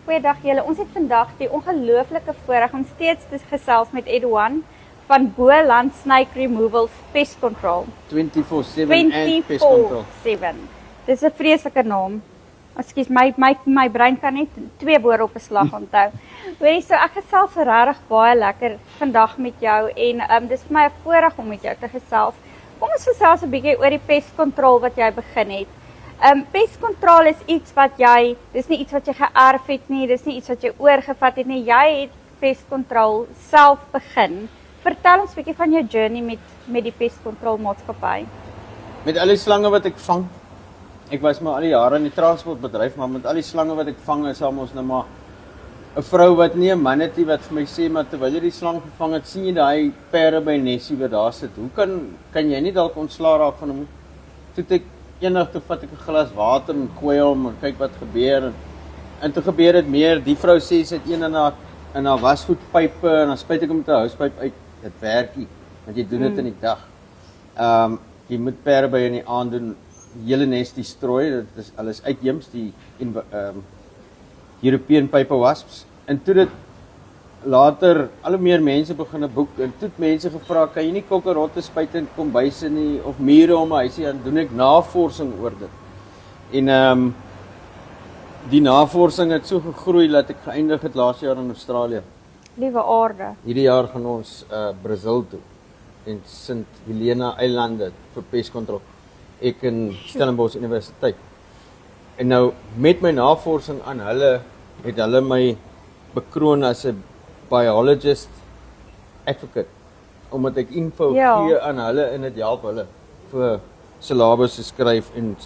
Goeiedag julle, ons het vandag die ongelooflike voorreg om steeds te gesels met Edouan van Boland Snake Removals Pest Control. 24/7 en Pest Control. 24/7. Dis 'n vreeslike naam. Ekskuus, my brein kan net 2 woorde op 'n slag onthou. Hoorie, so ek gesels regtig baie lekker vandag met jou en dis vir my 'n voorreg om met jou te gesels. Kom ons gesels 'n bietjie oor die pestkontrol wat jy begin het. Pestkontrol is iets wat dis nie iets wat jy geërf het nie, dis nie iets wat jy oorgevat het nie. Jy het pestkontrol self begin. Vertel ons 'n bietjie van jou journey met die pestkontrol maatskappy. Met al die slange wat ek vang. Ek was maar al die jare in die transportbedryf, maar met al die slange wat ek vang is ons nou maar 'n vrou wat nie 'n man het nie wat vir my sê, maar terwyl jy die slang gevang het, sien jy daai pere by Nessie wat daar sit. Hoe kan jy nie dalk ontslaa raak van hom? Toe ek eendag toe vat ek 'n glas water en gooi hom en kyk wat gebeur en toe gebeur dit meer. Die vrou sê sy het een in haar wasgoedpype en dan spuit ek hom met 'n houspyp uit. Dit werk nie, want jy doen dit in die dag. Jy moet pere by in die aand doen, hele nes destroy. Dit is alles uitheems, die European paper wasps. En toe dit later al hoe meer mense begin 'n boek en toe het mense gevra, kan jy nie kokkerotte spuit in kombuise nie of mure om 'n huisie, dan doen ek navorsing oor dit. En die navorsing het so gegroei dat ek geëindig het laas jaar in Australië. Liewe aarde. Hierdie jaar gaan ons Brazil toe en Sint Helena Eilande vir pestkontrol. Ek in Stellenbosch Universiteit. En nou met my navorsing aan hulle het hulle my bekroon as 'n biologist advocate omdat ek info gee aan hulle en dit help hulle vir syllabusse skryf en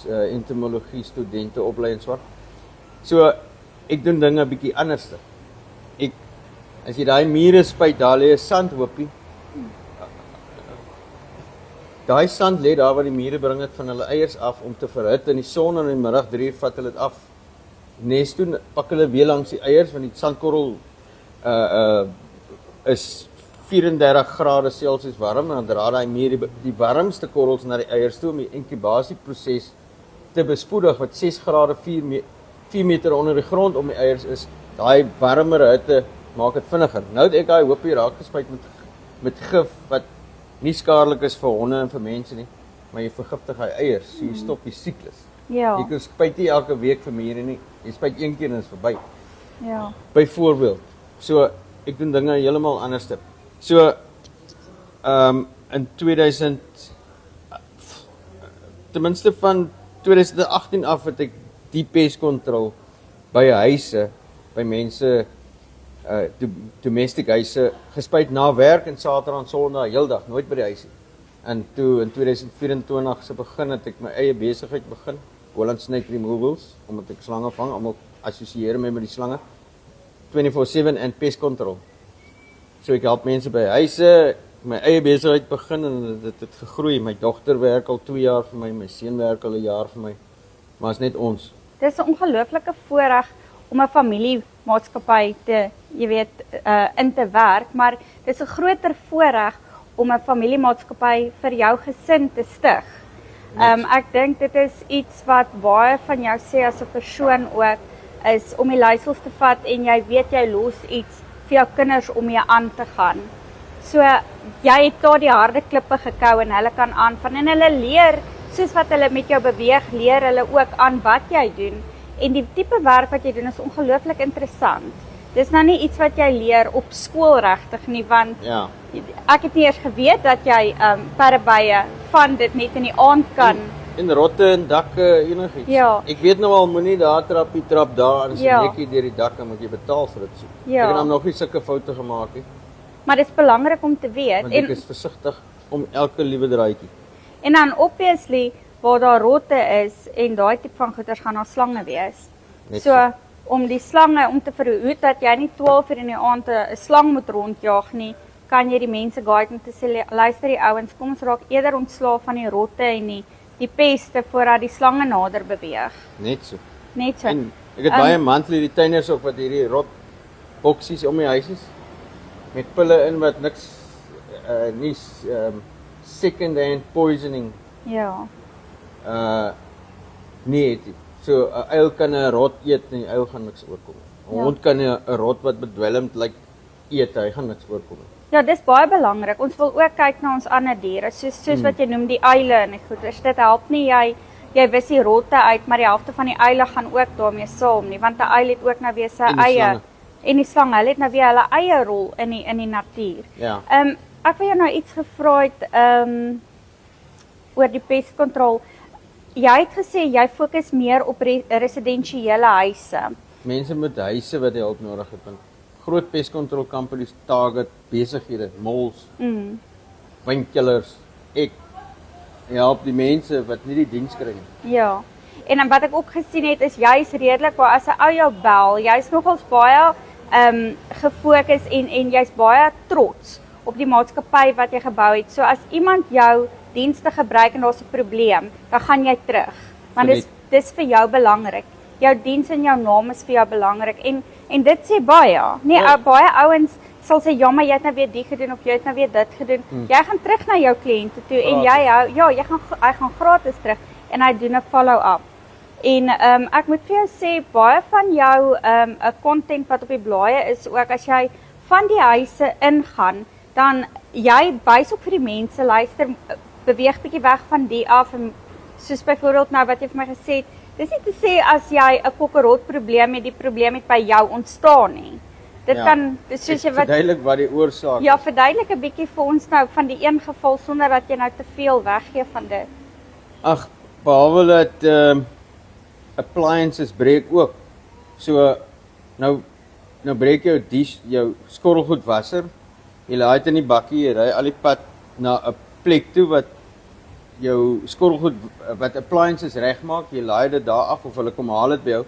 entomologie studente oplei en so. So ek doen dinge 'n bietjie anderste. As jy daai mure spuit, daar lê 'n sandhoopie. Daai sand lê daar waar die mure bring dit van hulle eiers af om te verhit in die son en in die middag 3 uur vat hulle dit af. Nes toe pak hulle weer langs die eiers want die sandkorrel is 34 grade Celsius warm en dan dra daai mure die warmste korrels na die eiers toe om die inkubasieproses te bespoedig wat 6 grade 4 meter onder die grond om die eiers is. Daai warmer hitte maak dit vinniger. Nou het ek daai hoopie raak gespuit met gif wat nie skadelik is vir honde en vir mense nie, maar jy vergiftig hy eiers, so jy stop die siklus. Ja. Jy kan spuit nie elke week vir mure nie. Jy spuit een keer en is verby. Ja. Byvoorbeeld. So ek doen dinge heeltemal anders. So in 2000 ten minste van 2018 af het ek die pestkontrol by huise, by mense domestic huise gespuit na werk en Saterdag en Sondag heeldag, nooit by die huis nie. En toe in 2024 se begin het ek my eie besigheid begin, Boland Snake Removals, omdat ek slange vang, almal assosieer my met die slange. 24/7 en pestkontrol. So ek help mense by huise, my eie besigheid begin en dit het gegroei. My dogter werk al 2 jaar vir my seun werk al 1 jaar vir my. Maar is net ons. Dis 'n ongelooflike voorreg om 'n familiemaatskappy in te werk, maar dis 'n groter voorreg om 'n familiemaatskappy vir jou gesin te stig. Ek dink dit is iets wat baie van jou sê as 'n persoon ook, is om die leiersels te vat en jy weet jy los iets vir jou kinders om mee aan te gaan. So jy het daar die harde klippe gekou en hulle kan aanvang en hulle leer, soos wat hulle met jou beweeg, leer hulle ook aan wat jy doen. En die tipe werk wat jy doen is ongelooflik interessant. Dis nou nie iets wat jy leer op skool regtig nie, want ek het nie eers geweet dat jy parebye van dit net in die aand kan. En rotte en dakke, enigiets. Ja. Ek weet nou al, moenie daar trap daar en so netjie deur die dakke moet jy betaal vir dit. Ek het nog nie sulke foute gemaak nie. Maar dit is belangrik om te weet. Want ek is versigtig om elke liewe draaitjie. En dan obviously, waar daar rotte is en daai tipe van goeters gaan daar slange wees. So om die slange om te verhoed dat jy nie 12 uur in die aand 'n slang moet rondjaag nie, kan jy die mense guide om te sê, luister die ouens, kom ons raak eerder ontslaaf van die rotte en die peste voordat die slange nader beweeg. Net so. En ek het baie monthly retainers ook wat hierdie rot boksies om die huis is met pille in wat niks nie second hand poisoning. Ja. Nee, So 'n uil kan 'n rot eet en die uil gaan niks oorkom nie. 'n Ja. Hond kan 'n rot wat bedwelmd lyk eet, hy gaan niks oorkom nie. Ja, dis baie belangrik. Ons wil ook kyk na ons ander diere, soos wat jy noem die uile en die goeters. Dit help nie jy wis die rotte uit, maar die helfte van die uile gaan ook daarmee saam nie, want 'n uil het ook nou weer sy En die eie slange. en die slange, hulle het nou weer hulle eie rol in die natuur. Ja. Ek wil jou nou iets gevra het oor die pestkontrol. Jy het gesê jy fokus meer op residensiële huise. Mense met huise wat die hulp nodig het, want groot pestcontrol companies target besighede, malls, wynkelers, help die mense wat nie die diens kry nie. Ja. En dan wat ek ook gesien het is jy's redelik waar as 'n ou jou bel, jy's nogals baie gefokus en jy's baie trots op die maatskappy wat jy gebou het. So as iemand jou dienste gebruik en daar's 'n probleem, dan gaan jy terug. Want dis vir jou belangrik. Jou diens en jou naam is vir jou belangrik en dit sê baie. Nee, baie ouens sal sê ja, maar jy het nou weer dit gedoen of jy het nou weer dit gedoen. Jy gaan terug na jou kliënte toe en hy gaan gratis terug en hy doen 'n follow-up. En ek moet vir jou sê baie van jou content wat op die blaaie is ook as jy van die huise ingaan, dan jy wys ook vir die mense, luister, beweeg bietjie weg van die af en soos byvoorbeeld nou wat jy vir my gesê het, dis nie te sê as jy 'n kokkerot probleem het, die probleem het by jou ontstaan nie. Dit kan soos jy wat verduidelik wat die oorsaak. Ja, verduidelik 'n bietjie vir ons nou van die een geval sonder dat jy nou te veel weggee van dit. Ag, behalwe dat appliances breek ook. So nou breek jou skorrelgoedwasser. Jy laai dit in die bakkie, jy ry al die pad na 'n plek toe wat jou skorrelgoed wat appliances regmaak, jy laai dit daar af of hulle kom haal dit by jou.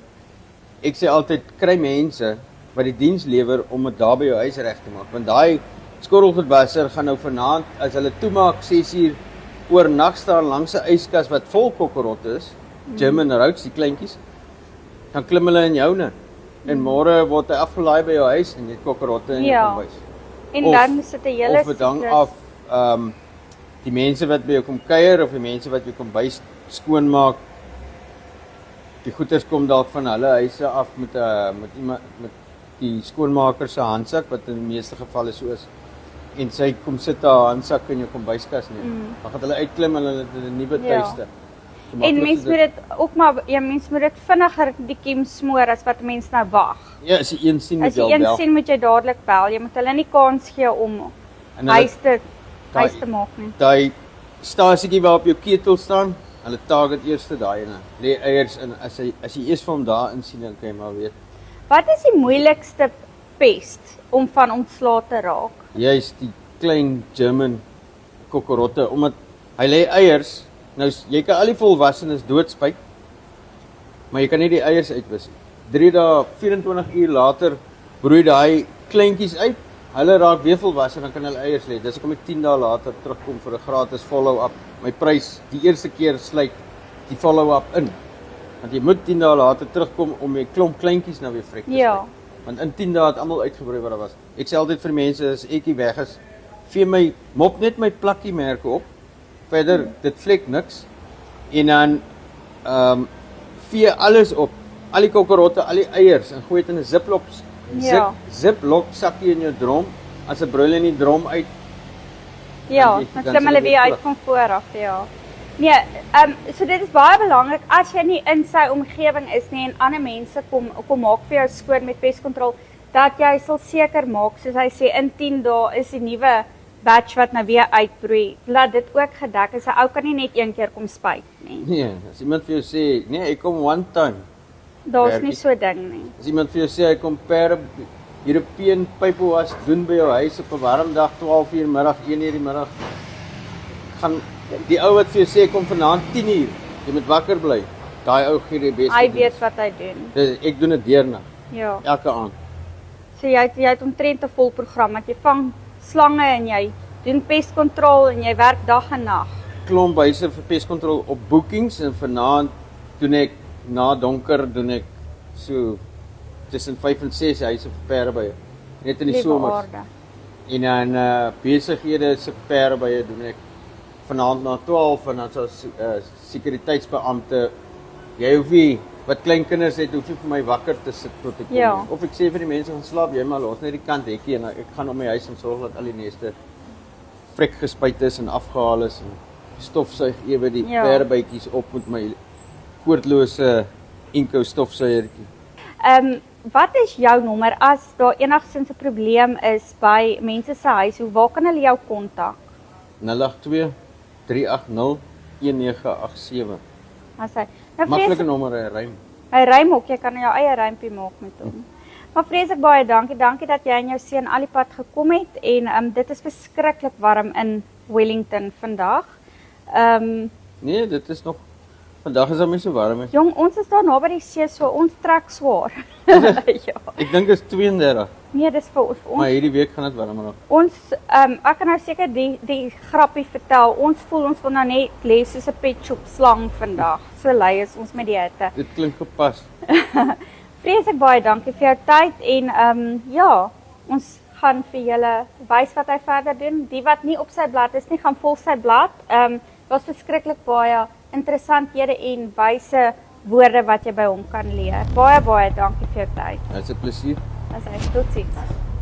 Ek sê altyd kry mense wat die diens lewer om dit daar by jou huis reg te maak, want daai skorrelgoedwasser gaan nou vanaand as hulle toemaak 6uur oornag staan langs 'n yskas wat vol kokkerotte is, German Routes, die kleintjies. Dan klim hulle in joune en môre word hy afgelaai by jou huis en jy het kokkerotte in jou kombuis. En dan sit 'n hele of dit hang af die mense wat by jou kom kuier of die mense wat jou kombuis skoonmaak. Die goeders kom dalk van hulle huise af met die skoonmaker se handsak wat in die meeste gevalle so is. En sy kom sit haar handsak in jou kombuiskas neer. Dan gaan hulle uitklim en hulle het 'n nuwe tuiste. En mens moet dit ook maar mens moet dit vinniger die kiem smoor as wat mense nou wag. Ja, as jy een sien moet jy al bel. As jy een sien moet jy dadelik bel. Jy moet hulle nie kans gee om huis te maak nie. Daai stasietjie waar op jou ketel staan, hulle target eers daai ene. Lê eiers in as jy eers van hom daar in sien dan kan jy maar weet. Wat is die moeilikste pest om van ontslae te raak? Jy's die klein German kokkerotte omdat hy lê eiers. Nou jy kan al die volwassenes doodspuit, maar jy kan nie die eiers uitwis nie. 3 dae, 24 uur later broei daai kleintjies uit. Hulle raak weer volwasse, dan kan hulle eiers lê. Dis hoekom ek 10 dae later terugkom vir 'n gratis follow-up. My prys die eerste keer sluit die follow-up in. Want jy moet 10 dae later terugkom om jy klomp kleintjies nou weer vrek te spuit. Want in 10 dae het almal uitgebroei wat daar was. Ek sê altyd vir mense as ekie weg is, vee my mop net my plakkie merke op. Verder, dit vlek niks. En dan vee alles op. Al die kokkerotte, al die eiers en gooi dit in 'n ziplock sakkie in jou drom. As 'n broiler in die drom uit. Ja, dan klim hulle weer uit van voor af, ja. Nee, so dit is baie belangrik as jy nie in sy omgewing is nie en ander mense kom maak vir jou skoon met pestkontrol, dat jy sal seker maak, soos hy sê, in 10 dae is die nuwe batch wat nou weer uitbroei, laat dit ook gedek is. 'n Ou kan nie net een keer kom spuit nie. Nee, as iemand vir jou sê, nee, ek kom one time. Daar's nie so ding nie. As iemand vir jou sê hy kom per European pipe was doen by jou huis op 'n warm dag 12uur middag, 1uur die middag, gaan die ou wat vir jou sê kom vanaand 10uur, jy moet wakker bly. Daai ou gee die beste. Hy weet wat hy doen. Dus ek doen dit deernag. Ja. Elke aand. So jy het omtrent 'n vol program wat jy vang slange en jy doen pestkontrol en jy werk dag en nag. Klomp huise vir pestkontrol op bookings en vanaand doen ek na donker doen ek so tussen 5 en 6 huise vir perdebye. Net in die somers. En dan besighede se perdebye doen ek vanaand na 12 en dan so sekuriteitsbeampte jy hoef nie wat klein kinders het, hoef jy vir my wakker te sit tot ek kom. Ja. Nie. Of ek sê vir die mense gaan slaap, jy maar los net die kant hekkie en ek gaan om my huis en sorg dat al die neste vrek gespuit is en afgehaal is en stofsuig ewe die Ja. perdebytjies op met my koordlose Inco stofsuiertjie. Wat is jou nommer as daar enigsins 'n probleem is by mense se huis? Waar kan hulle jou kontak? 082 380 1987. As hy nou Maklike nommer, hy rym. hy rym ook, jy kan jou eie rympie maak met hom. Maar vreeslik baie dankie. Dankie dat jy en jou seun al die pad gekom het en dit is verskriklik warm in Wellington vandag. Nee, dit is nog vandag is dit nie so warm nie. Jong, ons is daar naby die see, so ons trek swaar. Ja. Ek dink dit is 32, Nee, dis vir ons. maar hierdie week gaan dit warmer raak. Ons ek kan nou seker die grappie vertel. Ons voel ons wil nou net lê soos 'n pet shop slang vandag. So lui is ons met die hitte. Dit klink gepas. Vreeslik baie dankie vir jou tyd en ja, ons gaan vir julle wys wat hy verder doen. Die wat nie op sy blad is nie, gaan volg sy blad. Daar's verskriklik baie interessanthede en wyse woorde wat jy by hom kan leer. Baie dankie vir jou tyd. Dit's 'n plesier. As hy totsiens.